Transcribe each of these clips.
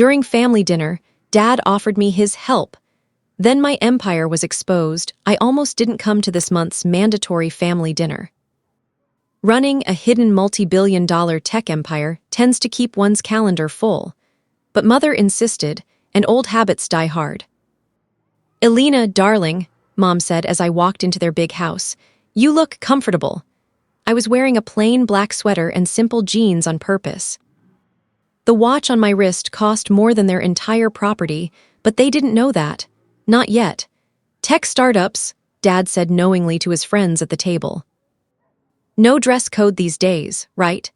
During family dinner, Dad offered me his help. Then my empire was exposed. I almost didn't come to this month's mandatory family dinner. Running a hidden multi-billion-dollar tech empire tends to keep one's calendar full. But Mother insisted, and old habits die hard. "Elena, darling," Mom said as I walked into their big house, "you look comfortable." I was wearing a plain black sweater and simple jeans on purpose. The watch on my wrist cost more than their entire property, but they didn't know that. Not yet. "Tech startups," Dad said knowingly to his friends at the table. "No dress code these days, right?"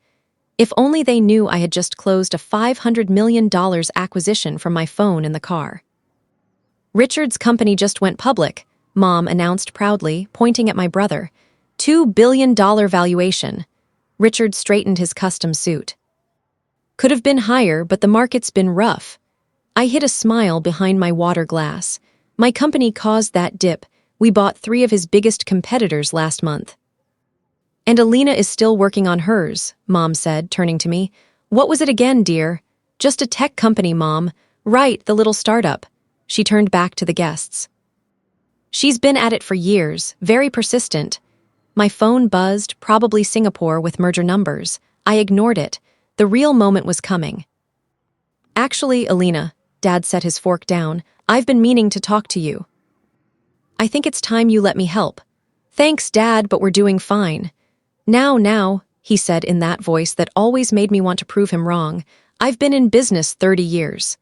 If only they knew I had just closed a $500 million acquisition from my phone in the car. "Richard's company just went public," Mom announced proudly, pointing at my brother. $2 billion valuation. Richard straightened his custom suit. "Could have been higher, but the market's been rough." I hid a smile behind my water glass. "My company caused that dip. We bought 3 of his biggest competitors last month." "And Elena is still working on hers," Mom said, turning to me. "What was it again, dear?" "Just a tech company, Mom. Right, the little startup." She turned back to the guests. "She's been at it for years, very persistent." My phone buzzed, probably Singapore with merger numbers. I ignored it. The real moment was coming. "Actually, Elena," Dad set his fork down, "I've been meaning to talk to you. I think it's time you let me help." "Thanks, Dad, but we're doing fine." Now, he said in that voice that always made me want to prove him wrong. "I've been in business 30 years.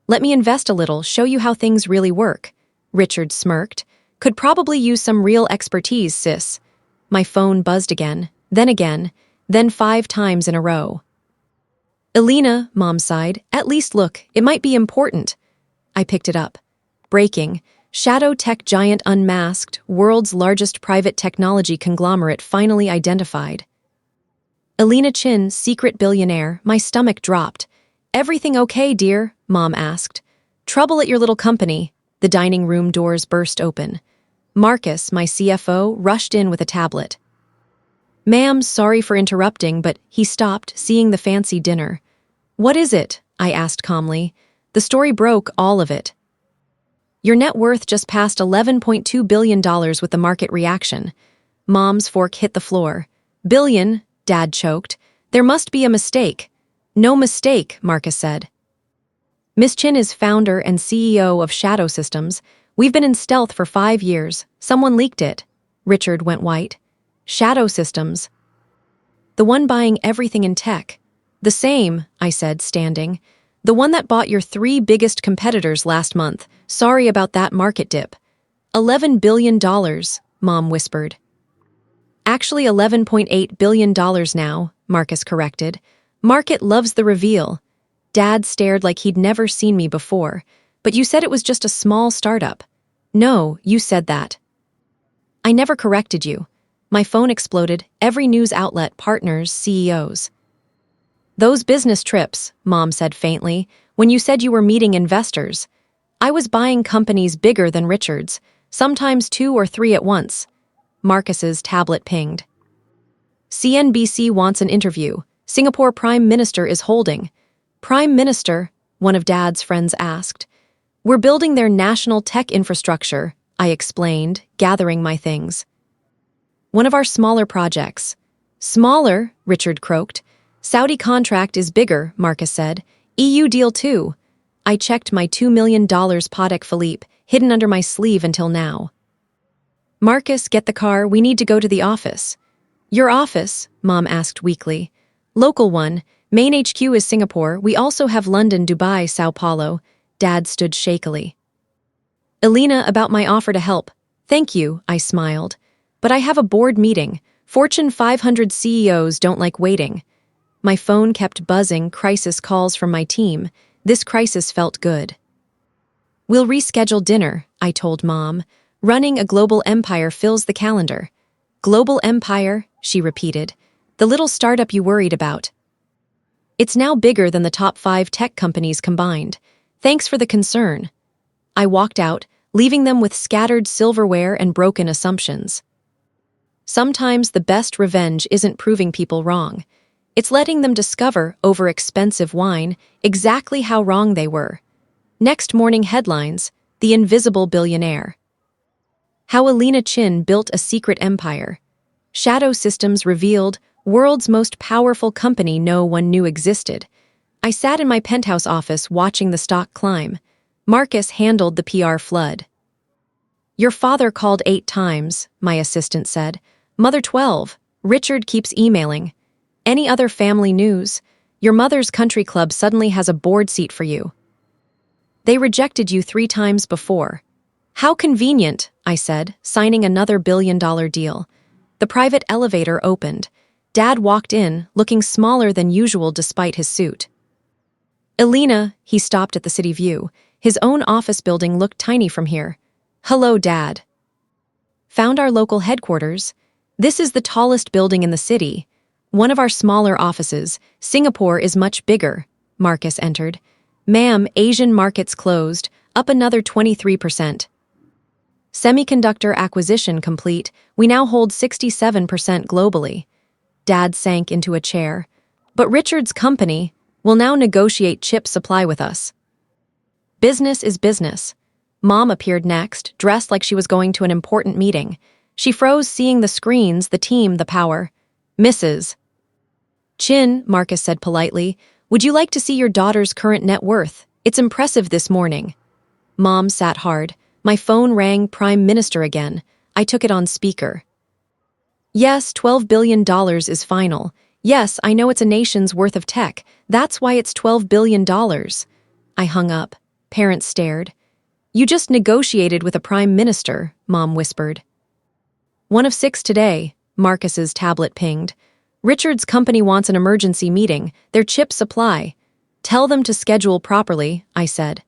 Let me invest a little, show you how things really work." Richard smirked. "Could probably use some real expertise, sis." My phone buzzed again, then 5 times in a row. "Elena," Mom sighed, "at least look, it might be important." I picked it up. Breaking. Shadow tech giant unmasked, world's largest private technology conglomerate finally identified. Elena Chin, secret billionaire. My stomach dropped. "Everything okay, dear?" Mom asked. "Trouble at your little company." The dining room doors burst open. Marcus, my CFO, rushed in with a tablet. "Ma'am, sorry for interrupting," but he stopped, seeing the fancy dinner. "What is it?" I asked calmly. The story broke, all of it. "Your net worth just passed $11.2 billion with the market reaction." Mom's fork hit the floor. "Billion," Dad choked. "There must be a mistake." "No mistake," Marcus said. "Miss Chin is founder and CEO of Shadow Systems. We've been in stealth for 5 years. Someone leaked it." Richard went white. "Shadow Systems." "The one buying everything in tech." "The same," I said, standing. "The one that bought your 3 biggest competitors last month. Sorry about that market dip." $11 billion, Mom whispered. "Actually $11.8 billion now," Marcus corrected. "Market loves the reveal." Dad stared like he'd never seen me before. "But you said it was just a small startup." "No, you said that." "I never corrected you." My phone exploded. Every news outlet, partners, CEOs. "Those business trips," Mom said faintly, "when you said you were meeting investors. I was buying companies bigger than Richard's, sometimes 2 or 3 at once." Marcus's tablet pinged. "CNBC wants an interview. Singapore Prime Minister is holding." "Prime Minister?" one of Dad's friends asked. "We're building their national tech infrastructure," I explained, gathering my things. "One of our smaller projects." "Smaller?" Richard croaked. "Saudi contract is bigger," Marcus said. "EU deal too." I checked my $2 million Patek Philippe, hidden under my sleeve until now. "Marcus, get the car, we need to go to the office." "Your office?" Mom asked weakly. "Local one. Main HQ is Singapore. We also have London, Dubai, Sao Paulo." Dad stood shakily. "Elena, about my offer to help." "Thank you," I smiled. "But I have a board meeting. Fortune 500 CEOs don't like waiting." My phone kept buzzing, crisis calls from my team. This crisis felt good. "We'll reschedule dinner," I told Mom. "Running a global empire fills the calendar." "Global empire," she repeated. "The little startup you worried about. It's now bigger than the top 5 tech companies combined. Thanks for the concern." I walked out, leaving them with scattered silverware and broken assumptions. Sometimes the best revenge isn't proving people wrong. It's letting them discover, over expensive wine, exactly how wrong they were. Next morning headlines, The Invisible Billionaire. How Elena Chin built a secret empire. Shadow Systems revealed, world's most powerful company no one knew existed. I sat in my penthouse office watching the stock climb. Marcus handled the PR flood. Your father called 8 times, my assistant said. Mother 12. Richard keeps emailing. Any other family news? Your mother's country club suddenly has a board seat for you. They rejected you 3 times before. How convenient, I said, signing another billion-dollar deal. The private elevator opened. Dad walked in, looking smaller than usual despite his suit. Elena, he stopped at the city view. His own office building looked tiny from here. Hello, Dad. Found our local headquarters. This is the tallest building in the city. One of our smaller offices. Singapore is much bigger. Marcus entered. Ma'am, Asian markets closed, up another 23%. Semiconductor acquisition complete. We now hold 67% globally. Dad sank into a chair. But Richard's company will now negotiate chip supply with us. Business is business. Mom appeared next, dressed like she was going to an important meeting. She froze seeing the screens, the team, the power. Mrs. Chin, Marcus said politely, would you like to see your daughter's current net worth? It's impressive this morning. Mom sat hard. My phone rang Prime Minister again. I took it on speaker. Yes, $12 billion is final. Yes, I know it's a nation's worth of tech. That's why it's $12 billion. I hung up. Parents stared. You just negotiated with a prime minister, Mom whispered. 1 of 6 today, Marcus's tablet pinged. Richard's company wants an emergency meeting, their chip supply. Tell them to schedule properly, I said.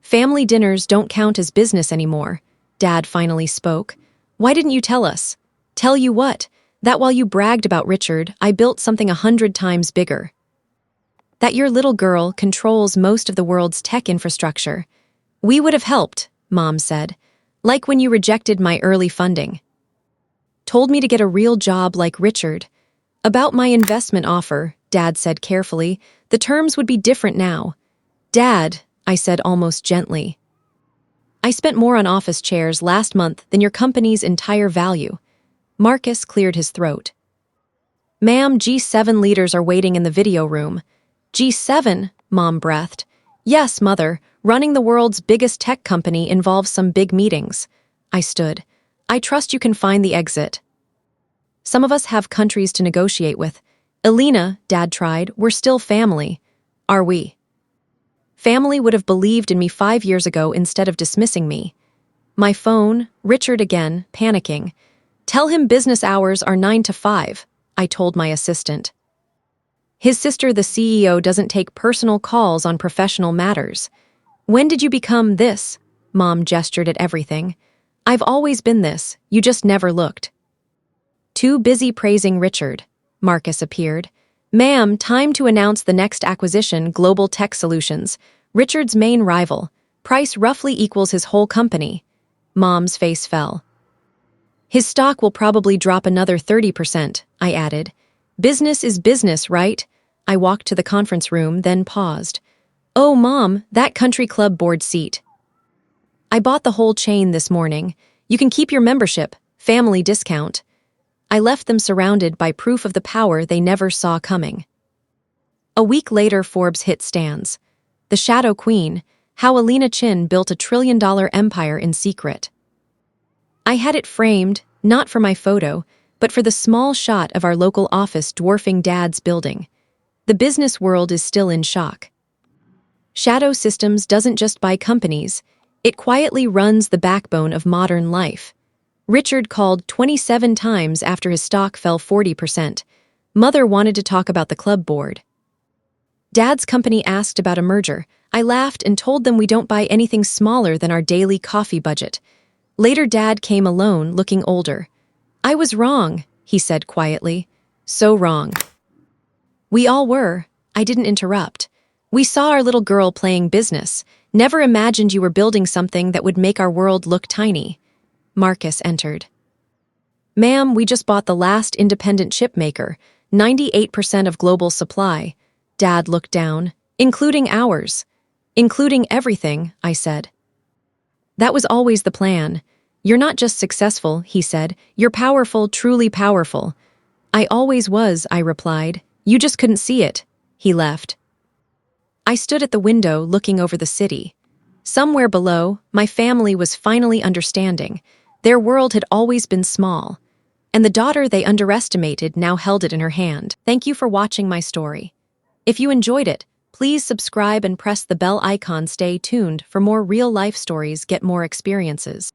Family dinners don't count as business anymore, Dad finally spoke. Why didn't you tell us? Tell you what? That while you bragged about Richard, I built something 100 times bigger. That your little girl controls most of the world's tech infrastructure. We would have helped, Mom said. Like when you rejected my early funding. Told me to get a real job like Richard. About my investment offer, Dad said carefully, the terms would be different now. Dad, I said almost gently. I spent more on office chairs last month than your company's entire value. Marcus cleared his throat. Ma'am, G7 leaders are waiting in the video room. G7, Mom breathed. Yes, Mother, running the world's biggest tech company involves some big meetings. I stood. I trust you can find the exit. Some of us have countries to negotiate with. Elena, Dad tried, we're still family. Are we? Family would have believed in me 5 years ago instead of dismissing me. My phone, Richard again, panicking. Tell him business hours are 9 to 5, I told my assistant. His sister, the CEO, doesn't take personal calls on professional matters. When did you become this? Mom gestured at everything. I've always been this, you just never looked. Too busy praising Richard. Marcus appeared. Ma'am, time to announce the next acquisition, Global Tech Solutions. Richard's main rival. Price roughly equals his whole company. Mom's face fell. His stock will probably drop another 30%, I added. Business is business, right? I walked to the conference room, then paused. Oh, Mom, that country club board seat. I bought the whole chain this morning. You can keep your membership, family discount. I left them surrounded by proof of the power they never saw coming. A week later, Forbes hit stands. The Shadow Queen, how Elena Chin built a $1 trillion empire in secret. I had it framed, not for my photo, but for the small shot of our local office dwarfing Dad's building. The business world is still in shock. Shadow Systems doesn't just buy companies, it quietly runs the backbone of modern life. Richard called 27 times after his stock fell 40%. Mother wanted to talk about the club board. Dad's company asked about a merger. I laughed and told them we don't buy anything smaller than our daily coffee budget. Later, Dad came alone, looking older. I was wrong, he said quietly. So wrong. We all were. I didn't interrupt. We saw our little girl playing business. Never imagined you were building something that would make our world look tiny. Marcus entered. Ma'am, we just bought the last independent chip maker. 98% of global supply. Dad looked down. Including ours. Including everything, I said. That was always the plan. You're not just successful, he said. You're powerful, truly powerful. I always was, I replied. You just couldn't see it. He left. I stood at the window looking over the city. Somewhere below, my family was finally understanding. Their world had always been small, and the daughter they underestimated now held it in her hand. Thank you for watching my story. If you enjoyed it, please subscribe and press the bell icon. Stay tuned for more real-life stories, get more experiences.